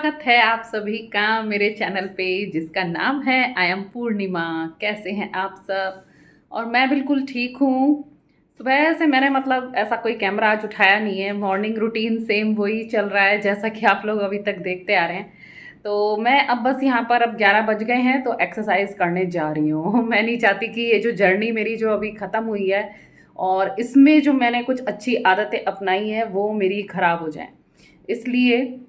स्वागत है आप सभी का मेरे चैनल पे जिसका नाम है आई एम पूर्णिमा। कैसे हैं आप सब? और मैं बिल्कुल ठीक हूँ। सुबह से मैंने मतलब ऐसा कोई कैमरा आज उठाया नहीं है। मॉर्निंग रूटीन सेम वही चल रहा है जैसा कि आप लोग अभी तक देखते आ रहे हैं। तो मैं अब बस यहाँ पर अब 11 बज गए हैं तो एक्सरसाइज करने जा रही हूँ। मैं नहीं चाहती कि ये जो जर्नी मेरी जो अभी ख़त्म हुई है और इसमें जो मैंने कुछ अच्छी आदतें अपनाई हैं वो मेरी ख़राब हो जाएं। इसलिए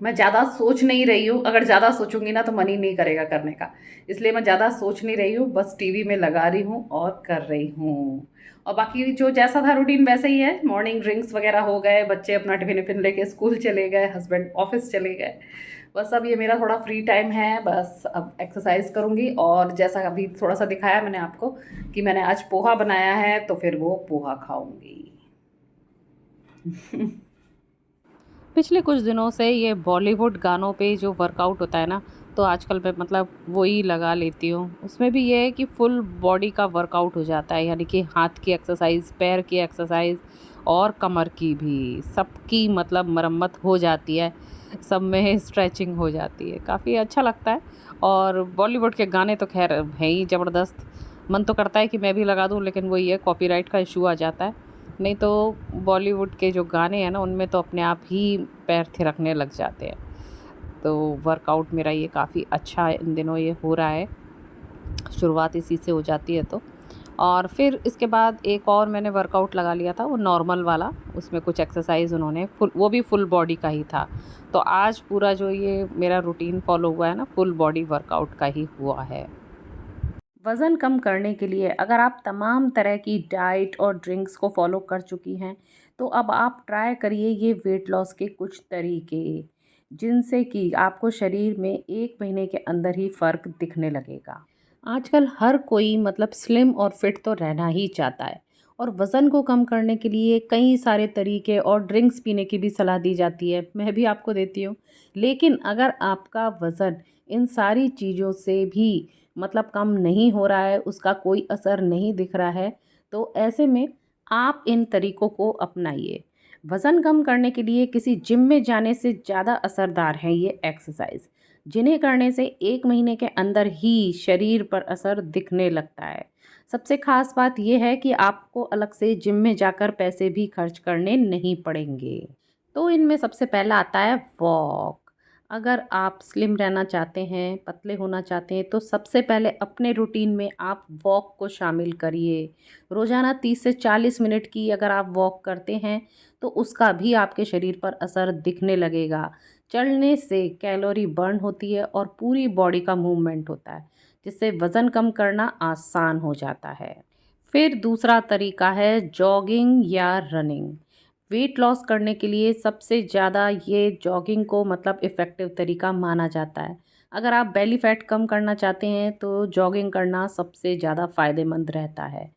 मैं ज़्यादा सोच नहीं रही हूँ। अगर ज़्यादा सोचूंगी ना तो मन ही नहीं करेगा करने का। इसलिए मैं ज़्यादा सोच नहीं रही हूँ, बस टीवी में लगा रही हूँ और कर रही हूँ। और बाकी जो जैसा था रूटीन वैसे ही है। मॉर्निंग ड्रिंक्स वगैरह हो गए, बच्चे अपना टिफिन विफिन लेके स्कूल चले गए, हस्बैंड ऑफिस चले गए। बस अब ये मेरा थोड़ा फ्री टाइम है, बस अब एक्सरसाइज करूँगी। और जैसा अभी थोड़ा सा दिखाया मैंने आपको कि मैंने आज पोहा बनाया है तो फिर वो पोहा खाऊंगी। पिछले कुछ दिनों से ये बॉलीवुड गानों पे जो वर्कआउट होता है ना, तो आजकल मैं मतलब वही लगा लेती हूँ। उसमें भी ये है कि फुल बॉडी का वर्कआउट हो जाता है, यानी कि हाथ की एक्सरसाइज, पैर की एक्सरसाइज और कमर की भी, सबकी मतलब मरम्मत हो जाती है। सब में स्ट्रेचिंग हो जाती है, काफ़ी अच्छा लगता है। और बॉलीवुड के गाने तो खैर हैं ही ज़बरदस्त। मन तो करता है कि मैं भी लगा दूँ, लेकिन वही है, कॉपीराइट का इशू आ जाता है। नहीं तो बॉलीवुड के जो गाने हैं ना, उनमें तो अपने आप ही पैर थिरकने लग जाते हैं। तो वर्कआउट मेरा ये काफ़ी अच्छा इन दिनों ये हो रहा है, शुरुआत इसी से हो जाती है तो। और फिर इसके बाद एक और मैंने वर्कआउट लगा लिया था, वो नॉर्मल वाला। उसमें कुछ एक्सरसाइज उन्होंने फुल, वो भी फुल बॉडी का ही था। तो आज पूरा जो ये मेरा रूटीन फॉलो हुआ है ना, फुल बॉडी वर्कआउट का ही हुआ है। वज़न कम करने के लिए अगर आप तमाम तरह की डाइट और ड्रिंक्स को फॉलो कर चुकी हैं, तो अब आप ट्राई करिए ये वेट लॉस के कुछ तरीके, जिनसे कि आपको शरीर में 1 महीने के अंदर ही फ़र्क दिखने लगेगा। आजकल हर कोई मतलब स्लिम और फिट तो रहना ही चाहता है, और वज़न को कम करने के लिए कई सारे तरीके और ड्रिंक्स पीने की भी सलाह दी जाती है, मैं भी आपको देती हूँ। लेकिन अगर आपका वज़न इन सारी चीज़ों से भी मतलब कम नहीं हो रहा है, उसका कोई असर नहीं दिख रहा है, तो ऐसे में आप इन तरीकों को अपनाइए। वज़न कम करने के लिए किसी जिम में जाने से ज़्यादा असरदार है ये एक्सरसाइज, जिन्हें करने से 1 महीने के अंदर ही शरीर पर असर दिखने लगता है। सबसे ख़ास बात यह है कि आपको अलग से जिम में जाकर पैसे भी खर्च करने नहीं पड़ेंगे। तो इनमें सबसे पहला आता है वॉक। अगर आप स्लिम रहना चाहते हैं, पतले होना चाहते हैं, तो सबसे पहले अपने रूटीन में आप वॉक को शामिल करिए। रोज़ाना 30 से 40 मिनट की अगर आप वॉक करते हैं, तो उसका भी आपके शरीर पर असर दिखने लगेगा। चलने से कैलोरी बर्न होती है और पूरी बॉडी का मूवमेंट होता है, जिससे वज़न कम करना आसान हो जाता है। फिर दूसरा तरीका है जॉगिंग या रनिंग। वेट लॉस करने के लिए सबसे ज़्यादा ये जॉगिंग को मतलब इफ़ेक्टिव तरीका माना जाता है। अगर आप बेली फैट कम करना चाहते हैं, तो जॉगिंग करना सबसे ज़्यादा फ़ायदेमंद रहता है।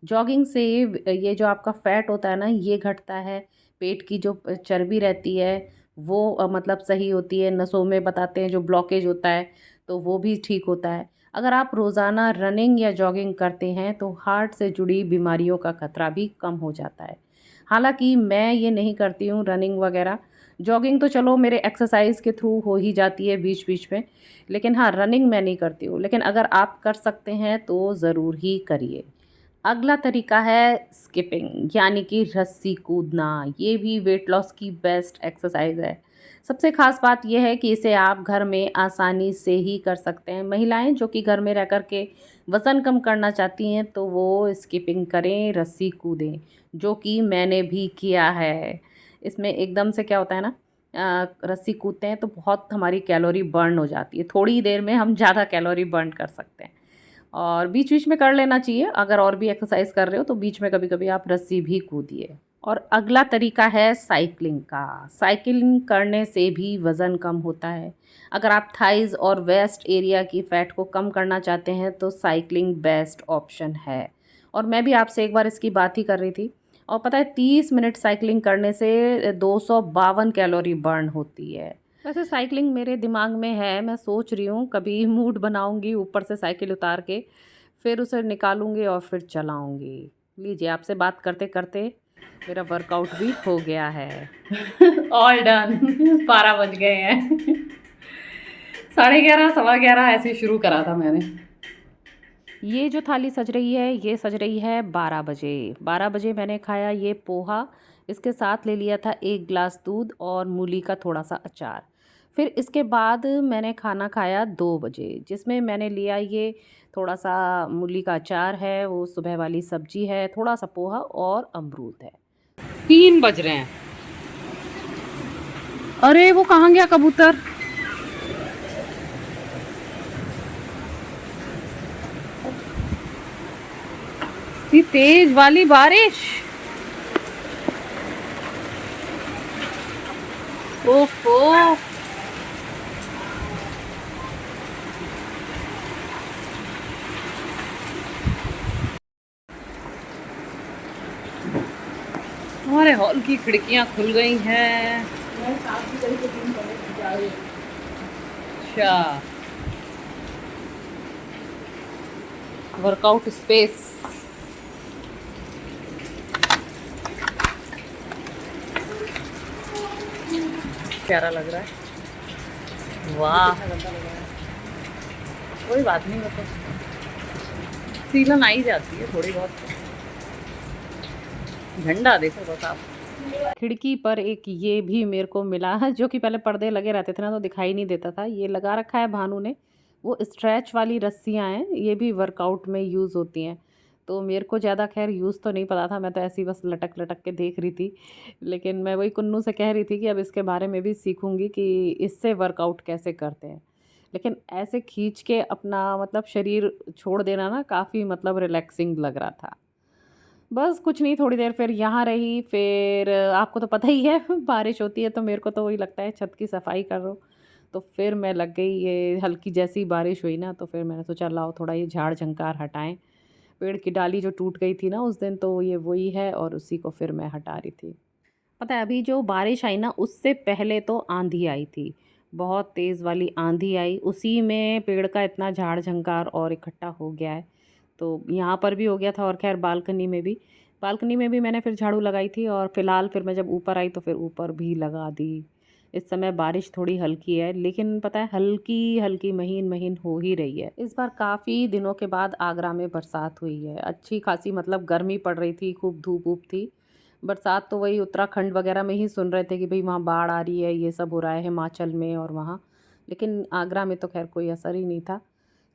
जॉगिंग से ये जो आपका फ़ैट होता है ना, ये घटता है। पेट की जो चर्बी रहती है वो मतलब सही होती है। नसों में बताते हैं जो ब्लॉकेज होता है, तो वो भी ठीक होता है। अगर आप रोज़ाना रनिंग या जॉगिंग करते हैं, तो हार्ट से जुड़ी बीमारियों का खतरा भी कम हो जाता है। हालाँकि मैं ये नहीं करती हूँ रनिंग वग़ैरह। जॉगिंग तो चलो मेरे एक्सरसाइज़ के थ्रू हो ही जाती है बीच-बीच में। लेकिन हाँ, रनिंग मैं नहीं करती हूँ। लेकिन अगर आप कर सकते हैं तो ज़रूर ही करिए। अगला तरीका है स्किपिंग, यानी कि रस्सी कूदना। ये भी वेट लॉस की बेस्ट एक्सरसाइज है। सबसे ख़ास बात यह है कि इसे आप घर में आसानी से ही कर सकते हैं। महिलाएं जो कि घर में रह कर के वज़न कम करना चाहती हैं, तो वो स्किपिंग करें, रस्सी कूदें, जो कि मैंने भी किया है। इसमें एकदम से क्या होता है ना, रस्सी कूदते हैं तो बहुत हमारी कैलोरी बर्न हो जाती है। थोड़ी ही देर में हम ज़्यादा कैलोरी बर्न कर सकते हैं। और बीच-बीच में कर लेना चाहिए। अगर और भी एक्सरसाइज कर रहे हो तो बीच में कभी-कभी आप रस्सी भी कूदिए। और अगला तरीका है साइकिलिंग का। साइकिलिंग करने से भी वज़न कम होता है। अगर आप थाइज़ और वेस्ट एरिया की फ़ैट को कम करना चाहते हैं, तो साइकिलिंग बेस्ट ऑप्शन है। और मैं भी आपसे एक बार इसकी बात ही कर रही थी। और पता है, 30 मिनट साइकिलिंग करने से 252 कैलोरी बर्न होती है। वैसे साइकिलिंग मेरे दिमाग में है, मैं सोच रही हूँ कभी मूड बनाऊँगी ऊपर से साइकिल उतार के, फिर उसे निकालूँगी और फिर चलाऊँगी। लीजिए, आपसे बात करते-करते मेरा वर्कआउट भी हो गया है। All done. 12 बज गए हैं। 11:30 11:15 ऐसे शुरू करा था मैंने। ये जो थाली सज रही है ये सज रही है 12 बजे। 12 बजे मैंने खाया ये पोहा। इसके साथ ले लिया था 1 गिलास दूध और मूली का थोड़ा सा अचार। फिर इसके बाद मैंने खाना खाया 2 बजे, जिसमें मैंने लिया ये थोड़ा सा मूली का अचार है, वो सुबह वाली सब्जी है, थोड़ा सा पोहा और अमरूद है। 3 बज रहे हैं। अरे वो कहाँ गया कबूतर? इतनी तेज वाली बारिश। ओहो। हमारे हॉल की खिड़कियां खुल गई हैं। अच्छा, वर्कआउट स्पेस। प्यारा लग रहा है। वाह, कोई बात नहीं, मतलब सीलन आ ही जाती है थोड़ी बहुत। झंडा देखो बस आप। खिड़की पर एक ये भी मेरे को मिला है, जो कि पहले पर्दे लगे रहते थे ना तो दिखाई नहीं देता था। ये लगा रखा है भानु ने। वो स्ट्रेच वाली रस्सियाँ हैं, ये भी वर्कआउट में यूज़ होती हैं। तो मेरे को ज़्यादा खैर यूज़ तो नहीं पता था, मैं तो ऐसे ही बस लटक लटक के देख रही थी। लेकिन मैं वही कुन्नू से कह रही थी कि अब इसके बारे में भी सीखूंगी कि इससे वर्कआउट कैसे करते हैं। लेकिन ऐसे खींच के अपना मतलब शरीर छोड़ देना ना काफ़ी मतलब रिलैक्सिंग लग रहा था। बस कुछ नहीं, थोड़ी देर फिर यहाँ रही, फिर आपको तो पता ही है बारिश होती है तो मेरे को तो वही लगता है छत की सफाई करो। तो फिर मैं लग गई, ये हल्की जैसी बारिश हुई ना तो फिर मैंने सोचा लाओ थोड़ा ये झाड़ झंकार हटाएं। पेड़ की डाली जो टूट गई थी ना उस दिन, तो ये वही है और उसी को फिर मैं हटा रही थी। पता है अभी जो बारिश आई ना उससे पहले तो आंधी आई थी। बहुत तेज़ वाली आंधी आई, उसी में पेड़ का इतना झाड़ झंकार और इकट्ठा हो गया है। तो यहाँ पर भी हो गया था और खैर बालकनी में भी मैंने फिर झाड़ू लगाई थी और फिलहाल फिर मैं जब ऊपर आई तो फिर ऊपर भी लगा दी। इस समय बारिश थोड़ी हल्की है, लेकिन पता है हल्की हल्की महीन महीन हो ही रही है। इस बार काफ़ी दिनों के बाद आगरा में बरसात हुई है, अच्छी खासी, मतलब गर्मी पड़ रही थी, खूब धूप वूप थी। बरसात तो वही उत्तराखंड वगैरह में ही सुन रहे थे कि भाई वहाँ बाढ़ आ रही है, ये सब हो रहा है हिमाचल में और वहाँ। लेकिन आगरा में तो खैर कोई असर ही नहीं था।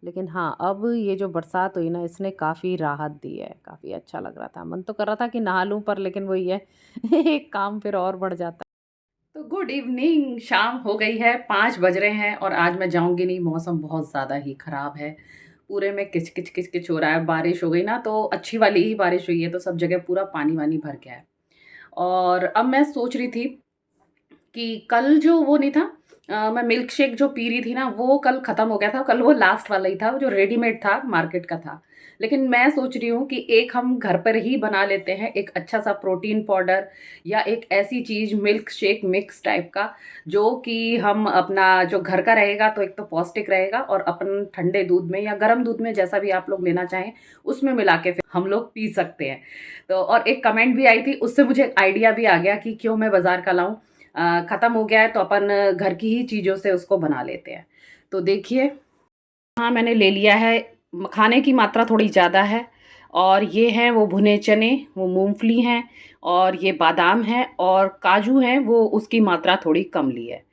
लेकिन हाँ, अब ये जो बरसात हुई ना इसने काफ़ी राहत दी है, काफ़ी अच्छा लग रहा था। मन तो कर रहा था कि नहा लूँ, पर लेकिन वही है एक काम फिर और बढ़ जाता तो गुड इवनिंग, शाम हो गई है, 5 बज रहे हैं और आज मैं जाऊंगी नहीं, मौसम बहुत ज़्यादा ही ख़राब है। पूरे में किच किच किच किच हो रहा है। बारिश हो गई ना तो अच्छी वाली ही बारिश हुई है तो सब जगह पूरा पानी वानी भर गया है। और अब मैं सोच रही थी कि कल जो वो नहीं था, मैं मिल्क शेक जो पी रही थी ना वो कल ख़त्म हो गया था। कल वो लास्ट वाला ही था, वो जो रेडीमेड था, मार्केट का था। लेकिन मैं सोच रही हूँ कि एक हम घर पर ही बना लेते हैं, एक अच्छा सा प्रोटीन पाउडर या एक ऐसी चीज़ मिल्क शेक मिक्स टाइप का, जो कि हम अपना जो घर का रहेगा तो एक तो पौष्टिक रहेगा और अपन ठंडे दूध में या गर्म दूध में जैसा भी आप लोग लेना चाहें उसमें मिला के फिर हम लोग पी सकते हैं। तो और एक कमेंट भी आई थी, उससे मुझे एक आइडिया भी आ गया कि क्यों मैं बाज़ार का लाऊं। ख़त्म हो गया है तो अपन घर की ही चीज़ों से उसको बना लेते हैं। तो देखिए, हाँ मैंने ले लिया है। खाने की मात्रा थोड़ी ज़्यादा है और ये हैं वो भुने चने, वो मूंगफली हैं और ये बादाम है और काजू हैं, वो उसकी मात्रा थोड़ी कम ली है।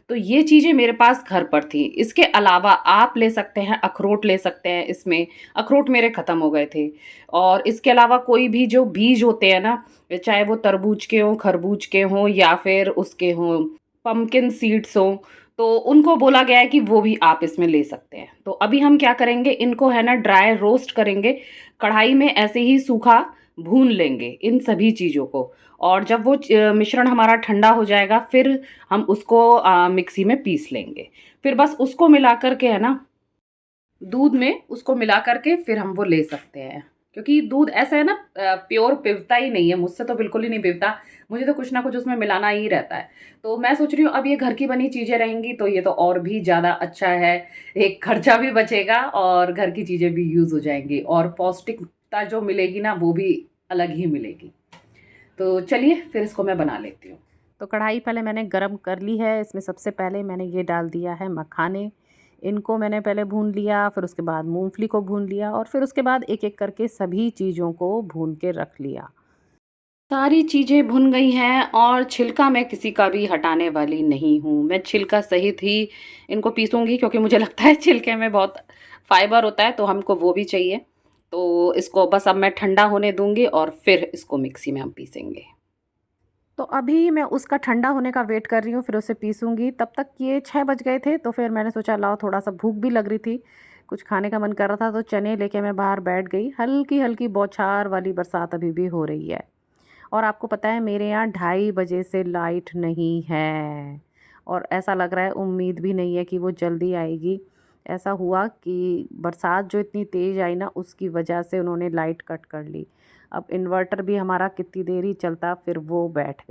तो ये चीज़ें मेरे पास घर पर थी। इसके अलावा आप ले सकते हैं, अखरोट ले सकते हैं इसमें। अखरोट मेरे ख़त्म हो गए थे। और इसके अलावा कोई भी जो बीज होते हैं ना, चाहे वो तरबूज के हों, खरबूज के हों या फिर उसके हों, पम्पकिन सीड्स हों, तो उनको बोला गया है कि वो भी आप इसमें ले सकते हैं। तो अभी हम क्या करेंगे, इनको है ना ड्राई रोस्ट करेंगे, कढ़ाई में ऐसे ही सूखा भून लेंगे इन सभी चीज़ों को। और जब वो मिश्रण हमारा ठंडा हो जाएगा फिर हम उसको मिक्सी में पीस लेंगे। फिर बस उसको मिला कर के है ना, दूध में उसको मिला करके फिर हम वो ले सकते हैं। क्योंकि दूध ऐसा है ना, प्योर पिवता ही नहीं है, मुझसे तो बिल्कुल ही नहीं पिवता। मुझे तो कुछ ना कुछ उसमें मिलाना ही रहता है। तो मैं सोच रही हूँ अब ये घर की बनी चीज़ें रहेंगी तो ये तो और भी ज़्यादा अच्छा है। एक खर्चा भी बचेगा और घर की चीज़ें भी यूज़ हो जाएंगी और पौष्टिकता जो मिलेगी ना वो भी अलग ही मिलेगी। तो चलिए फिर इसको मैं बना लेती हूँ। तो कढ़ाई पहले मैंने गरम कर ली है। इसमें सबसे पहले मैंने ये डाल दिया है मखाने। इनको मैंने पहले भून लिया, फिर उसके बाद मूंगफली को भून लिया और फिर उसके बाद एक एक करके सभी चीज़ों को भून के रख लिया। सारी चीज़ें भुन गई हैं और छिलका मैं किसी का भी हटाने वाली नहीं हूँ। मैं छिलका सहित ही इनको पीसूँगी, क्योंकि मुझे लगता है छिलके में बहुत फाइबर होता है, तो हमको वो भी चाहिए। तो इसको बस अब मैं ठंडा होने दूँगी और फिर इसको मिक्सी में हम पीसेंगे। तो अभी मैं उसका ठंडा होने का वेट कर रही हूँ, फिर उसे पीसूँगी। तब तक ये 6 बज गए थे, तो फिर मैंने सोचा लाओ, थोड़ा-सा भूख भी लग रही थी, कुछ खाने का मन कर रहा था, तो चने लेके मैं बाहर बैठ गई। हल्की-हल्की बौछार वाली बरसात अभी भी हो रही है। और आपको पता है मेरे यहाँ 2:30 बजे से लाइट नहीं है और ऐसा लग रहा है, उम्मीद भी नहीं है कि वो जल्दी आएगी। ऐसा हुआ कि बरसात जो इतनी तेज़ आई ना, उसकी वजह से उन्होंने लाइट कट कर ली। अब इन्वर्टर भी हमारा कितनी देर ही चलता, फिर वो बैठ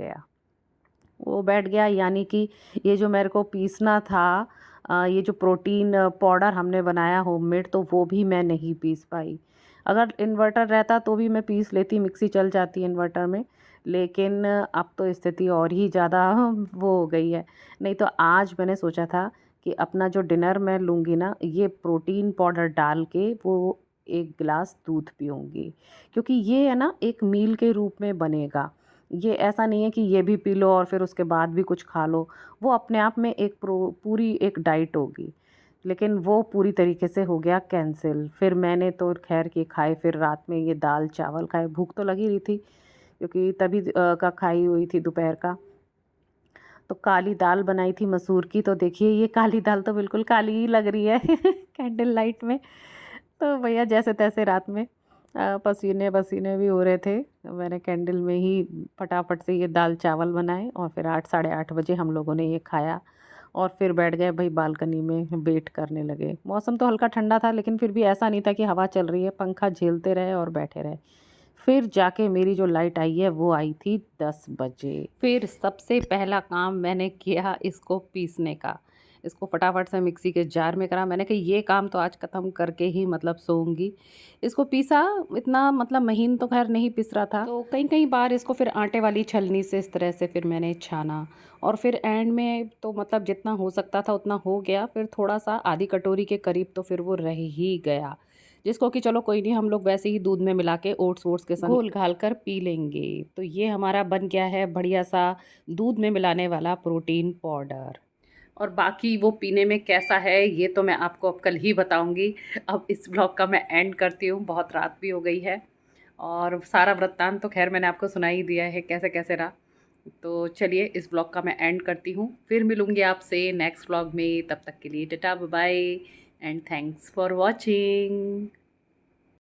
गया, यानी कि ये जो मेरे को पीसना था, ये जो प्रोटीन पाउडर हमने बनाया होममेड, तो वो भी मैं नहीं पीस पाई। अगर इन्वर्टर रहता तो भी मैं पीस लेती, मिक्सी चल जाती इन्वर्टर में। लेकिन अब तो स्थिति और ही ज़्यादा वो हो गई है। नहीं तो आज मैंने सोचा था कि अपना जो डिनर मैं लूँगी ना, ये प्रोटीन पाउडर डाल के वो 1 गिलास दूध पीऊँगी, क्योंकि ये है ना एक मील के रूप में बनेगा। ये ऐसा नहीं है कि ये भी पी लो और फिर उसके बाद भी कुछ खा लो। वो अपने आप में एक पूरी एक डाइट होगी। लेकिन वो पूरी तरीके से हो गया कैंसिल। फिर मैंने तो ख़ैर के खाए, फिर रात में ये दाल-चावल खाए। भूख तो लगी रही थी, क्योंकि तभी का खाई हुई थी दोपहर का। तो काली दाल बनाई थी मसूर की, तो देखिए ये काली दाल तो बिल्कुल काली ही लग रही है कैंडल लाइट में। तो भैया जैसे-तैसे रात में पसीने-वसीने भी हो रहे थे। मैंने कैंडल में ही फटाफट से ये दाल-चावल बनाए और फिर 8 साढ़े 8 बजे हम लोगों ने ये खाया और फिर बैठ गए भई बालकनी में वेट करने लगे। मौसम तो हल्का ठंडा था, लेकिन फिर भी ऐसा नहीं था कि हवा चल रही है, पंखा झेलते रहे और बैठे रहे। फिर जाके मेरी जो लाइट आई है वो आई थी 10 बजे। फिर सबसे पहला काम मैंने किया इसको पीसने का। इसको फटाफट से मिक्सी के जार में करा। मैंने कहा ये काम तो आज ख़त्म करके ही मतलब सोऊंगी। इसको पीसा, इतना मतलब महीन तो ख़ैर नहीं पिस रहा था, तो कई-कई बार इसको फिर आटे वाली छलनी से इस तरह से फिर मैंने छाना और फिर एंड में तो मतलब जितना हो सकता था उतना हो गया। फिर थोड़ा-सा आधी कटोरी के करीब तो फिर वो रह ही गया, जिसको कि चलो कोई नहीं, हम लोग वैसे ही दूध में मिला के ओट्स वोट्स के संग घोल घाल कर पी लेंगे। तो ये हमारा बन गया है बढ़िया सा दूध में मिलाने वाला प्रोटीन पाउडर। और बाकी वो पीने में कैसा है ये तो मैं आपको अब कल ही बताऊंगी। अब इस ब्लॉग का मैं एंड करती हूँ, बहुत रात भी हो गई है और सारा वृत्तांत तो खैर मैंने आपको सुना ही दिया है कैसे कैसे रहा। तो चलिए इस ब्लॉग का मैं एंड करती हूँ, फिर मिलूँगी आपसे नेक्स्ट ब्लॉग में। तब तक के लिए tata bye bye and thanks for watching.